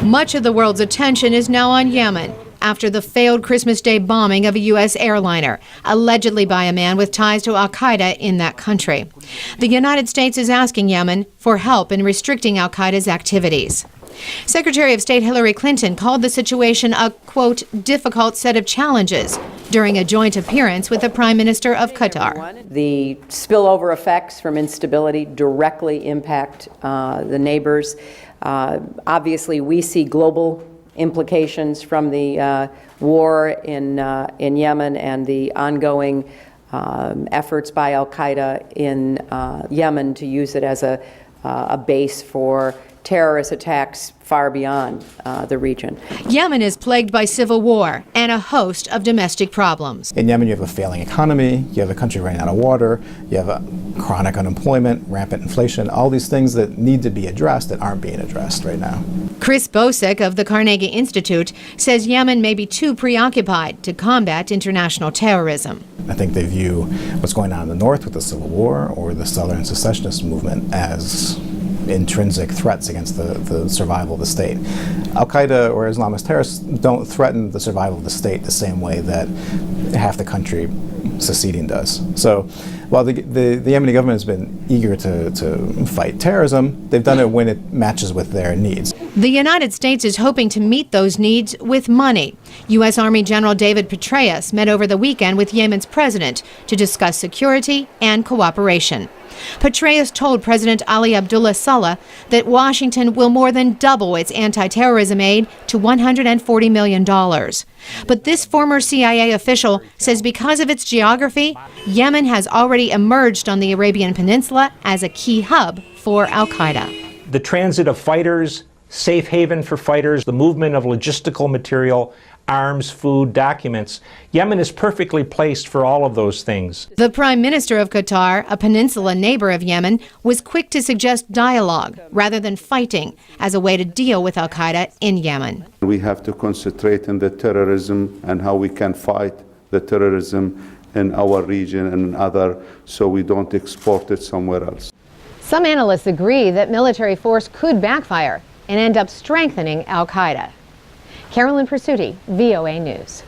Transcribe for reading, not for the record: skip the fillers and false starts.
Much of the world's attention is now on Yemen after the failed Christmas Day bombing of a U.S. airliner, allegedly by a man with ties to al-Qaida in that country. The United States is asking Yemen for help in restricting al-Qaida's activities. Secretary of State Hillary Clinton called the situation a, quote, difficult set of challenges during a joint appearance with the Prime Minister of Qatar. The spillover effects from instability directly impact the neighbors. Obviously, we see global implications from the war in Yemen and the ongoing efforts by al-Qaida in Yemen to use it as a base for terrorist attacks far beyond the region. Yemen is plagued by civil war and a host of domestic problems. In Yemen, you have a failing economy, you have a country running out of water, you have a chronic unemployment, rampant inflation, all these things that need to be addressed that aren't being addressed right now. Chris Bosick of the Carnegie Institute says Yemen may be too preoccupied to combat international terrorism. I think they view what's going on in the north with the civil war or the southern secessionist movement as intrinsic threats against the survival of the state. Al-Qaida or Islamist terrorists don't threaten the survival of the state the same way that half the country seceding does. So while the Yemeni government has been eager to fight terrorism, they've done it when it matches with their needs. The United States is hoping to meet those needs with money. U.S. Army General David Petraeus met over the weekend with Yemen's president to discuss security and cooperation. Petraeus told President Ali Abdullah Saleh that Washington will more than double its anti-terrorism aid to $140 million. But this former CIA official says because of its geography, Yemen has already emerged on the Arabian Peninsula as a key hub for al-Qaida. The transit of fighters, safe haven for fighters, the movement of logistical material, arms, food, documents. Yemen is perfectly placed for all of those things. The Prime Minister of Qatar, a peninsula neighbor of Yemen, was quick to suggest dialogue rather than fighting as a way to deal with al-Qaida in Yemen. We have to concentrate on the terrorism and how we can fight the terrorism in our region and other, so we don't export it somewhere else. Some analysts agree that military force could backfire and end up strengthening al-Qaida. Carolyn, Presutti, VOA News.